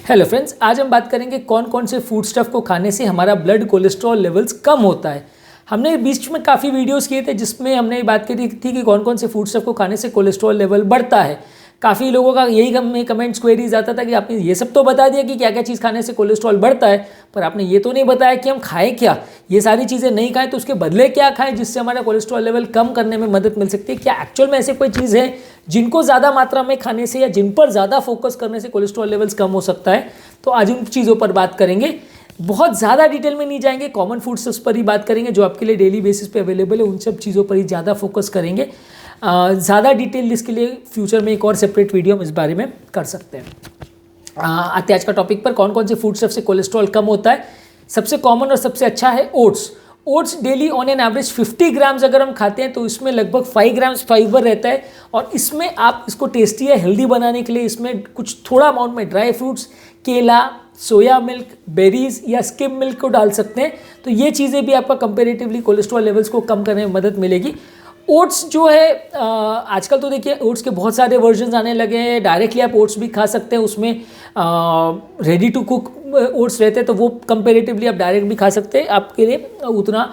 Hello friends, आज हम बात करेंगे कौन कौन से फूड स्टफ को खाने से हमारा ब्लड कोलेस्ट्रॉल लेवल्स कम होता है। हमने बीच में काफ़ी वीडियोस किए थे जिसमें हमने बात करी थी कि कौन कौन से फूड स्टफ को खाने से कोलेस्ट्रॉल लेवल बढ़ता है। काफ़ी लोगों का यही कमेंट्स क्वेरीज आता था कि आपने ये सब तो बता दिया कि क्या क्या चीज़ खाने से कोलेस्ट्रॉल बढ़ता है, पर आपने ये तो नहीं बताया कि हम खाएं क्या। ये सारी चीज़ें नहीं खाएं तो उसके बदले क्या खाएं जिससे हमारा कोलेस्ट्रॉल लेवल कम करने में मदद मिल सकती है। क्या एक्चुअल में ऐसे कोई चीज़ है जिनको ज़्यादा मात्रा में खाने से या जिन पर ज़्यादा फोकस करने से कोलेस्ट्रॉल लेवल्स कम हो सकता है। तो आज उन चीज़ों पर बात करेंगे, बहुत ज़्यादा डिटेल में नहीं जाएंगे, कॉमन फूड स्टफ्स पर ही बात करेंगे जो आपके लिए डेली बेसिस पे अवेलेबल है, उन सब चीज़ों पर ही ज़्यादा फोकस करेंगे। ज़्यादा डिटेल इसके लिए फ्यूचर में एक और सेपरेट वीडियो हम इस बारे में कर सकते हैं। आते आज का टॉपिक पर, कौन कौन से फूड स्टफ से कोलेस्ट्रॉल कम होता है। सबसे कॉमन और सबसे अच्छा है oats. Oats daily on an average 50 grams अगर हम खाते हैं तो इसमें लगभग 5 ग्राम्स फाइबर रहता है, और इसमें आप इसको टेस्टी या हेल्दी बनाने के लिए इसमें कुछ थोड़ा अमाउंट में ड्राई फ्रूट्स, केला, सोया मिल्क, बेरीज या स्किम मिल्क को डाल सकते हैं। तो ये चीज़ें भी आपका कंपेरेटिवली कोलेस्ट्रॉल लेवल्स को कम करने में मदद मिलेगी। ओट्स जो है आजकल तो देखिए ओट्स के बहुत सारे वर्जन्स आने लगे हैं। डायरेक्टली आप ओट्स भी खा सकते हैं, उसमें रेडी टू कुक ओट्स रहते हैं तो वो कंपेरेटिवली आप डायरेक्ट भी खा सकते हैं। आपके लिए उतना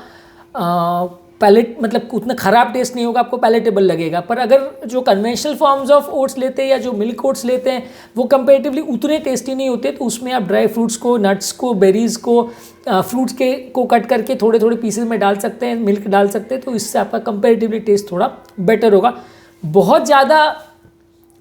पैलेट मतलब उतना ख़राब टेस्ट नहीं होगा, आपको पैलेटेबल लगेगा। पर अगर जो कन्वेंशनल फॉर्म्स ऑफ ओट्स लेते हैं या जो मिल्क ओट्स लेते हैं वो कंपेरेटिवली उतने टेस्टी नहीं होते, तो उसमें आप ड्राई फ्रूट्स को, नट्स को, बेरीज़ को, फ्रूट्स के को कट करके थोड़े थोड़े पीसेस में डाल सकते हैं, मिल्क डाल सकते हैं, तो इससे आपका कंपेरेटिवली टेस्ट थोड़ा बेटर होगा। बहुत ज़्यादा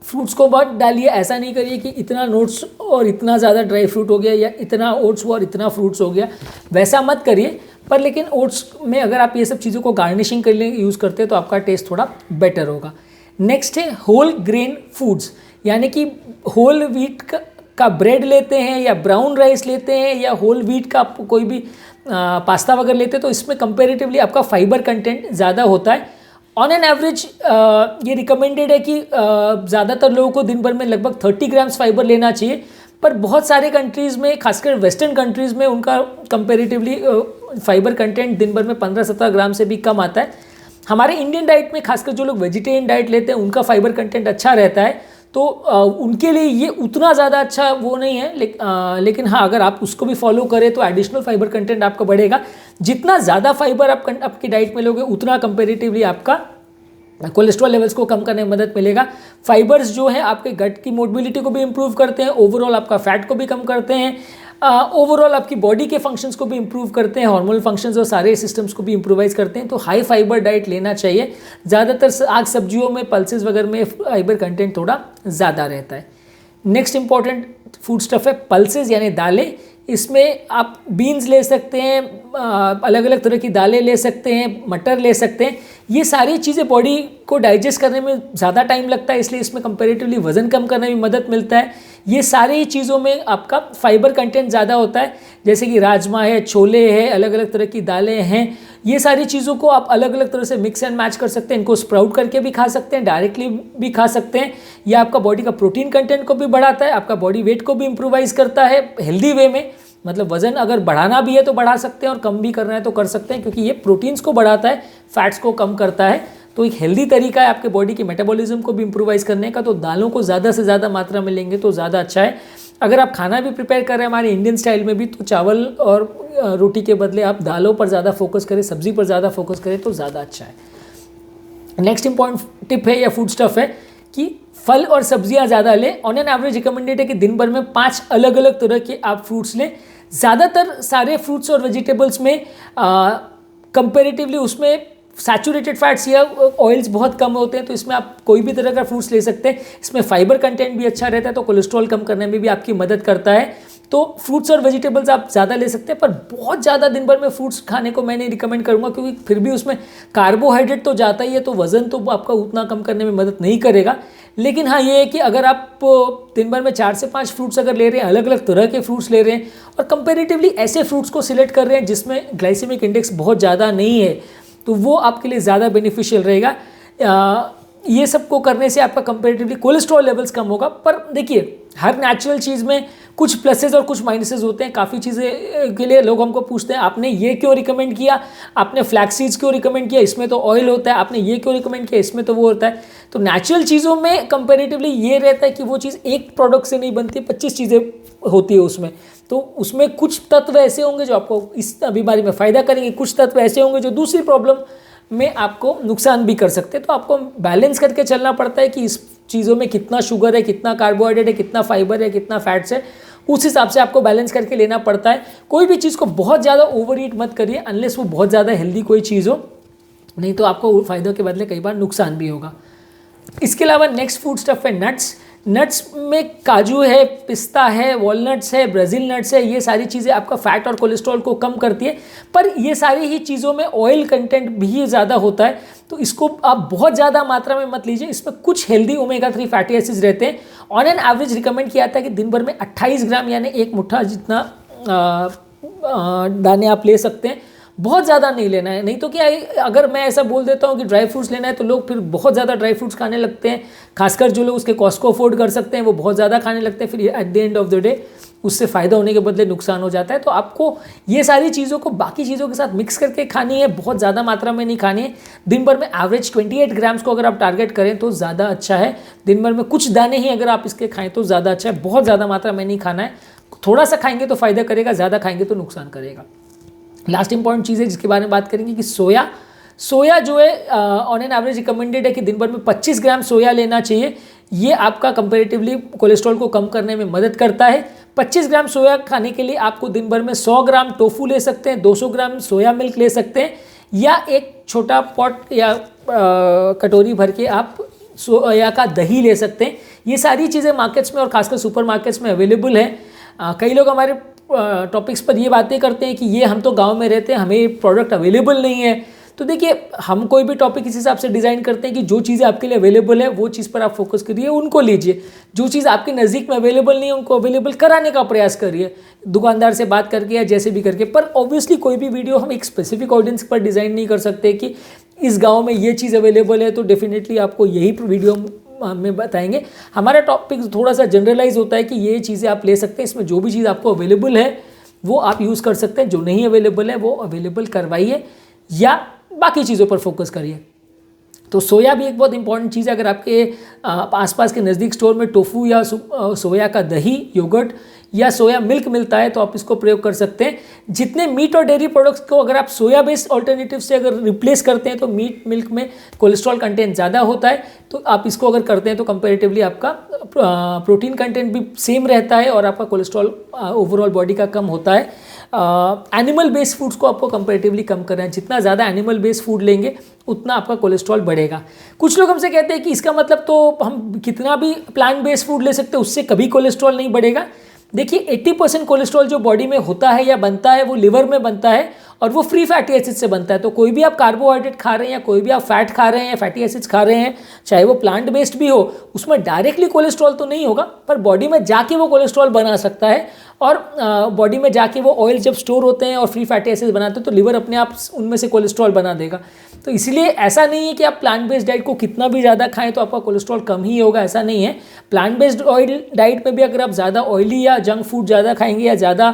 फ्रूट्स को बहुत डालिए, ऐसा नहीं करिए कि इतना नोट्स और इतना ज़्यादा ड्राई फ्रूट हो गया या इतना ओट्स हुआ और इतना फ्रूट्स हो गया, वैसा मत करिए। पर लेकिन ओट्स में अगर आप ये सब चीज़ों को गार्निशिंग के लिए यूज़ करते हैं तो आपका टेस्ट थोड़ा बेटर होगा। नेक्स्ट है होल ग्रेन फूड्स, यानी कि होल व्हीट का ब्रेड लेते हैं या ब्राउन राइस लेते हैं या होल व्हीट का आप कोई भी पास्ता वगैरह लेते हैं तो इसमें कंपेरेटिवली आपका फाइबर कंटेंट ज़्यादा होता है। ऑन एन एवरेज ये रिकमेंडेड है कि ज़्यादातर लोगों को दिन भर में लगभग 30 ग्राम्स फाइबर लेना चाहिए, पर बहुत सारे कंट्रीज़ में, खासकर वेस्टर्न कंट्रीज़ में, उनका कंपेरेटिवली फाइबर कंटेंट दिन भर में 15-17 ग्राम से भी कम आता है। हमारे इंडियन डाइट में खासकर जो लोग वेजिटेरियन डाइट लेते हैं उनका फाइबर कंटेंट अच्छा रहता है, तो उनके लिए ये उतना ज़्यादा अच्छा वो नहीं है। लेकिन हाँ, अगर आप उसको भी फॉलो करें तो एडिशनल फाइबर कंटेंट आपका बढ़ेगा। जितना ज़्यादा फाइबर आप आपकी डाइट में लोगे उतना कंपेरेटिवली आपका कोलेस्ट्रॉल लेवल्स को कम करने में मदद मिलेगा। फाइबर्स जो है आपके गट की मोबिलिटी को भी इंप्रूव करते हैं, ओवरऑल आपका फैट को भी कम करते हैं, ओवरऑल आपकी बॉडी के फंक्शंस को भी इंप्रूव करते हैं, हार्मोनल फंक्शंस और सारे सिस्टम्स को भी इंप्रूवाइज करते हैं। तो हाई फाइबर डाइट लेना चाहिए। ज़्यादातर साग सब्जियों में, पल्सेस वगैरह में फाइबर कंटेंट थोड़ा ज़्यादा रहता है। नेक्स्ट इंपॉर्टेंट फूड स्टफ है पल्सेस यानी दालें। इसमें आप बीन्स ले सकते हैं, अलग अलग तरह की दालें ले सकते हैं, मटर ले सकते हैं। ये सारी चीज़ें बॉडी को डाइजेस्ट करने में ज़्यादा टाइम लगता है, इसलिए इसमें कंपैरेटिवली वज़न कम करने में मदद मिलता है। ये सारी चीज़ों में आपका फाइबर कंटेंट ज़्यादा होता है, जैसे कि राजमा है, छोले है, अलग अलग तरह की दालें हैं। ये सारी चीज़ों को आप अलग अलग तरह से मिक्स एंड मैच कर सकते हैं। इनको स्प्राउट करके भी खा सकते हैं, डायरेक्टली भी खा सकते हैं। यह आपका बॉडी का प्रोटीन कंटेंट को भी बढ़ाता है, आपका बॉडी वेट को भी इम्प्रूवाइज करता है हेल्दी वे में। मतलब वज़न अगर बढ़ाना भी है तो बढ़ा सकते हैं और कम भी करना है तो कर सकते हैं, क्योंकि ये प्रोटीन्स को बढ़ाता है, फैट्स को कम करता है। तो एक हेल्दी तरीका है आपके बॉडी की मेटाबॉलिज्म को भी इम्प्रूवाइज करने का। तो दालों को ज़्यादा से ज़्यादा मात्रा में लेंगे तो ज़्यादा अच्छा है। अगर आप खाना भी प्रिपेयर कर रहे हैं हमारे इंडियन स्टाइल में भी, तो चावल और रोटी के बदले आप दालों पर ज़्यादा फोकस करें, सब्जी पर ज़्यादा फोकस करें तो ज़्यादा अच्छा है। नेक्स्ट इंपॉर्टेंट टिप है या फूड स्टफ है कि फल और सब्जियां ज़्यादा लें। ऑन एन एवरेज रिकमेंडेड है कि दिन भर में 5 अलग अलग तरह के आप फ्रूट्स लें। ज़्यादातर सारे फ्रूट्स और वेजिटेबल्स में कंपेरेटिवली उसमें सैचुरेटेड फैट्स या ऑयल्स बहुत कम होते हैं, तो इसमें आप कोई भी तरह का फ्रूट्स ले सकते हैं। इसमें फाइबर कंटेंट भी अच्छा रहता है, तो कोलेस्ट्रॉल कम करने में भी आपकी मदद करता है। तो फ्रूट्स और वेजिटेबल्स आप ज़्यादा ले सकते हैं, पर बहुत ज़्यादा दिन भर में फ्रूट्स खाने को मैं नहीं रिकमेंड करूँगा, क्योंकि फिर भी उसमें कार्बोहाइड्रेट तो जाता ही है, तो वज़न तो आपका उतना कम करने में मदद नहीं करेगा। लेकिन हाँ, ये है कि अगर आप दिन भर में 4 से 5 फ्रूट्स अगर ले रहे हैं, अलग अलग तरह के फ्रूट्स ले रहे हैं और कंपेरेटिवली ऐसे फ्रूट्स को सिलेक्ट कर रहे हैं जिसमें ग्लाइसेमिक इंडेक्स बहुत ज़्यादा नहीं है, तो वो आपके लिए ज़्यादा बेनिफिशियल रहेगा। ये सब को करने से आपका कंपेरेटिवली कोलेस्ट्रॉल लेवल्स कम होगा। पर देखिए, हर नेचुरल चीज़ में कुछ प्लसेस और कुछ माइनसेस होते हैं। काफ़ी चीज़ें के लिए लोग हमको पूछते हैं आपने ये क्यों रिकमेंड किया, आपने फ्लैक्स सीड्स क्यों रिकमेंड किया, इसमें तो ऑयल होता है, आपने ये क्यों रिकमेंड किया, इसमें तो वो होता है। तो नेचुरल चीज़ों में कंपेरेटिवली ये रहता है कि वो चीज़ एक प्रोडक्ट से नहीं बनती, 25 चीज़ें होती है उसमें। तो उसमें कुछ तत्व ऐसे होंगे जो आपको इस बीमारी में फ़ायदा करेंगे, कुछ तत्व ऐसे होंगे जो दूसरी प्रॉब्लम में आपको नुकसान भी कर सकते हैं। तो आपको बैलेंस करके चलना पड़ता है कि इस चीज़ों में कितना शुगर है, कितना कार्बोहाइड्रेट है, कितना फाइबर है, कितना फैट्स है, उस हिसाब से आपको बैलेंस करके लेना पड़ता है। कोई भी चीज़ को बहुत ज़्यादा ओवर ईट मत करिए अनलेस वो बहुत ज़्यादा हेल्दी कोई चीज़ हो, नहीं तो आपको फ़ायदों के बदले कई बार नुकसान भी होगा। इसके अलावा नेक्स्ट फूड स्टफ है नट्स। नट्स में काजू है, पिस्ता है, वॉलनट्स है, ब्राज़ील नट्स है। ये सारी चीज़ें आपका फैट और कोलेस्ट्रॉल को कम करती है, पर ये सारी ही चीज़ों में ऑयल कंटेंट भी ज़्यादा होता है, तो इसको आप बहुत ज़्यादा मात्रा में मत लीजिए। इसमें कुछ हेल्दी ओमेगा 3 फैटी एसिड्स रहते हैं। ऑन एन एवरेज रिकमेंड किया जाता है कि दिन भर में 28 ग्राम यानी एक मुट्ठा जितना दाने आप ले सकते हैं। बहुत ज़्यादा नहीं लेना है, नहीं तो क्या अगर मैं ऐसा बोल देता हूँ कि ड्राई फ्रूट्स लेना है तो लोग फिर बहुत ज़्यादा ड्राई फ्रूट्स खाने लगते हैं। खासकर जो लोग उसके कॉस्ट को अफोर्ड कर सकते हैं वो बहुत ज़्यादा खाने लगते हैं, फिर at the end of the day उससे फ़ायदा होने के बदले नुकसान हो जाता है। तो आपको ये सारी चीज़ों को बाकी चीज़ों के साथ मिक्स करके खानी है, बहुत ज़्यादा मात्रा में नहीं खानी है। दिन भर में एवरेज 28 ग्राम्स को अगर आप टारगेट करें तो ज़्यादा अच्छा है। दिन भर में कुछ दाने ही अगर आप इसके खाएँ तो ज़्यादा अच्छा है। बहुत ज़्यादा मात्रा में नहीं खाना है, थोड़ा सा खाएंगे तो फ़ायदा करेगा, ज़्यादा खाएंगे तो नुकसान करेगा। लास्ट इंपॉर्टेंट चीज़ है जिसके बारे में बात करेंगे कि सोया जो है ऑन एन एवरेज रिकमेंडेड है कि दिन भर में 25 ग्राम सोया लेना चाहिए। ये आपका कंपैरेटिवली कोलेस्ट्रॉल को कम करने में मदद करता है। 25 ग्राम सोया खाने के लिए आपको दिन भर में 100 ग्राम टोफू ले सकते हैं, 200 ग्राम सोया मिल्क ले सकते हैं, या एक छोटा पॉट या कटोरी भर के आप सोया का दही ले सकते हैं। ये सारी चीज़ें मार्केट्स में और खासकर सुपर मार्केट्स में अवेलेबल है। कई लोग हमारे टॉपिक्स पर ये बातें करते हैं कि ये हम तो गांव में रहते हैं, हमें प्रोडक्ट अवेलेबल नहीं है। तो देखिए, हम कोई भी टॉपिक इस हिसाब से डिज़ाइन करते हैं कि जो चीज़ें आपके लिए अवेलेबल है वो चीज़ पर आप फोकस करिए, उनको लीजिए। जो चीज़ आपके नज़दीक में अवेलेबल नहीं है उनको अवेलेबल कराने का प्रयास करिए, दुकानदार से बात करके या जैसे भी करके। पर ऑब्वियसली कोई भी वीडियो हम एक स्पेसिफिक ऑडियंस पर डिज़ाइन नहीं कर सकते कि इस गाँव में ये चीज़ अवेलेबल है तो डेफिनेटली आपको यही वीडियो हमें बताएंगे। हमारा टॉपिक थोड़ा सा जनरलाइज होता है कि ये चीज़ें आप ले सकते हैं, इसमें जो भी चीज़ आपको अवेलेबल है वो आप यूज़ कर सकते हैं, जो नहीं अवेलेबल है वो अवेलेबल करवाइए या बाकी चीज़ों पर फोकस करिए। तो सोया भी एक बहुत इंपॉर्टेंट चीज़ है। अगर आपके आसपास के नज़दीक स्टोर में टोफू या सोया का दही, योगर्ट या सोया मिल्क मिलता है तो आप इसको प्रयोग कर सकते हैं। जितने मीट और डेयरी प्रोडक्ट्स को अगर आप सोया बेस्ड ऑल्टरनेटिव से अगर रिप्लेस करते हैं तो मीट मिल्क में कोलेस्ट्रॉल कंटेंट ज़्यादा होता है, तो आप इसको अगर करते हैं तो कंपैरेटिवली आपका प्रोटीन कंटेंट भी सेम रहता है और आपका कोलेस्ट्रॉल ओवरऑल बॉडी का कम होता है। एनिमल बेस्ड फूड्स को आपको कंपैरेटिवली कम करना है। जितना ज़्यादा एनिमल बेस्ड फूड लेंगे उतना आपका कोलेस्ट्रॉल बढ़ेगा। कुछ लोग हमसे कहते हैं कि इसका मतलब तो हम कितना भी प्लांट बेस्ड फूड ले सकते हैं उससे कभी कोलेस्ट्रॉल नहीं बढ़ेगा। देखिए, 80% कोलेस्ट्रॉल जो बॉडी में होता है या बनता है वो लिवर में बनता है और वो फ्री फैटी एसिड से बनता है। तो कोई भी आप कार्बोहाइड्रेट खा रहे हैं या कोई भी आप फैट खा रहे हैं या फैटी एसिड्स खा रहे हैं, चाहे वो प्लांट बेस्ड भी हो, उसमें डायरेक्टली कोलेस्ट्रॉल तो नहीं होगा, पर बॉडी में जाके वो कोलेस्ट्रॉल बना सकता है। और बॉडी में जाके वो ऑयल जब स्टोर होते हैं और फ्री फैटी एसिड्स बनाते हैं तो लिवर अपने आप उनमें से कोलेस्ट्रॉल बना देगा। तो इसलिए ऐसा नहीं है कि आप प्लांट बेस्ड डाइट को कितना भी ज़्यादा खाएं तो आपका कोलेस्ट्रॉल कम ही होगा, ऐसा नहीं है। प्लांट बेस्ड ऑयल डाइट में भी अगर आप ज़्यादा ऑयली या जंक फूड ज़्यादा खाएंगे या ज़्यादा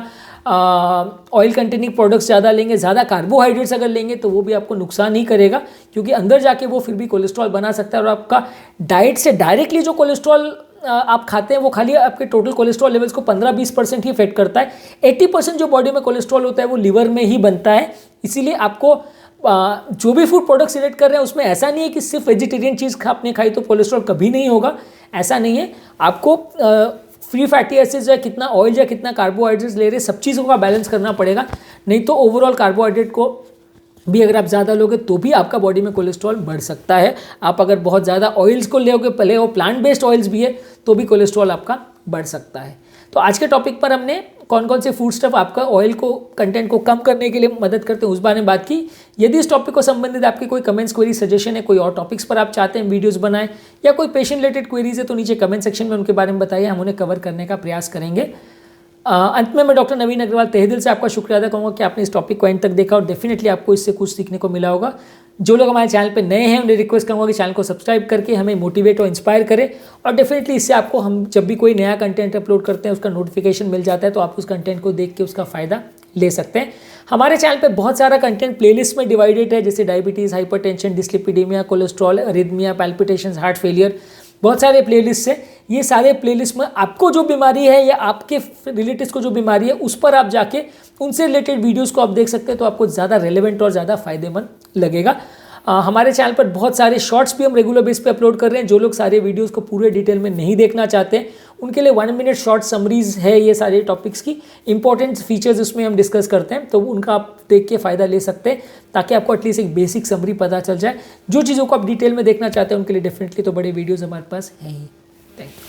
ऑयल कंटेनिंग प्रोडक्ट्स ज़्यादा लेंगे, ज़्यादा कार्बोहाइड्रेट्स अगर लेंगे तो वो भी आपको नुकसान ही करेगा, क्योंकि अंदर जाके वो फिर भी कोलेस्ट्रॉल बना सकता है। और आपका डाइट से डायरेक्टली जो कोलेस्ट्रॉल आप खाते हैं वो खाली आपके टोटल कोलेस्ट्रॉल लेवल्स को 15-20% ही इफेक्ट करता है। 80% जो बॉडी में कोलेस्ट्रॉल होता है वो लिवर में ही बनता है। इसीलिए आपको जो भी फूड प्रोडक्ट सिलेक्ट कर रहे हैं उसमें ऐसा नहीं है कि सिर्फ वेजिटेरियन चीज़ आपने खाई तो कोलेस्ट्रॉल कभी नहीं होगा, ऐसा नहीं है। आपको फ्री फैटी एसिड्स या कितना ऑयल या कितना कार्बोहाइड्रेट्स ले रहे, सब चीज़ों का बैलेंस करना पड़ेगा, नहीं तो ओवरऑल कार्बोहाइड्रेट को भी अगर आप ज़्यादा लोगे तो भी आपका बॉडी में कोलेस्ट्रॉल बढ़ सकता है। आप अगर बहुत ज़्यादा ऑयल्स को लोगे, पहले वो प्लांट बेस्ड ऑयल्स भी है, तो भी कोलेस्ट्रॉल आपका बढ़ सकता है। तो आज के टॉपिक पर हमने कौन कौन से फूड स्टफ आपका ऑयल को कंटेंट को कम करने के लिए मदद करते हैं उस बारे में बात की। यदि इस टॉपिक को संबंधित आपके कोई कमेंट्स, क्वेरी, सजेशन है, कोई और टॉपिक्स पर आप चाहते हैं वीडियोस बनाएं या कोई पेशेंट रिलेटेड क्वेरीज है तो नीचे कमेंट सेक्शन में उनके बारे में बताइए, हम उन्हें कवर करने का प्रयास करेंगे। अंत में मैं डॉक्टर नवीन अग्रवाल तहे दिल से आपका शुक्रिया अदा करूँगा कि आपने इस टॉपिक को एंड तक देखा और डेफिनेटली आपको इससे कुछ सीखने को मिला होगा। जो लोग हमारे चैनल पे नए हैं उन्हें रिक्वेस्ट करूँगा कि चैनल को सब्सक्राइब करके हमें मोटिवेट और इंस्पायर करें, और डेफिनेटली इससे आपको हम जब भी कोई नया कंटेंट अपलोड करते हैं उसका नोटिफिकेशन मिल जाता है, तो आप उस कंटेंट को देख के उसका फ़ायदा ले सकते हैं। हमारे चैनल पे बहुत सारा कंटेंट प्लेलिस्ट में डिवाइडेड है, जैसे diabetes, hypertension, dyslipidemia, cholesterol, arrhythmia, palpitations, heart failure, बहुत सारे प्लेलिस्ट है। ये सारे प्लेलिस्ट में आपको जो बीमारी है या आपके रिलेटिव्स को जो बीमारी है उस पर आप जाके उनसे रिलेटेड वीडियोस को आप देख सकते हैं, तो आपको ज़्यादा रेलेवेंट और ज़्यादा फायदेमंद लगेगा। हमारे चैनल पर बहुत सारे शॉर्ट्स भी हम रेगुलर बेस पे अपलोड कर रहे हैं। जो लोग सारे वीडियोस को पूरे डिटेल में नहीं देखना चाहते उनके लिए 1 मिनट शॉर्ट समरीज है, ये सारे टॉपिक्स की इंपॉर्टेंट फीचर्स उसमें हम डिस्कस करते हैं, तो उनका आप देख के फ़ायदा ले सकते हैं, ताकि आपको एटलीस्ट एक बेसिक समरी पता चल जाए। जो चीज़ों को आप डिटेल में देखना चाहते हैं उनके लिए डेफिनेटली तो बड़े वीडियोज़ हमारे पास हैं ही। Thank you.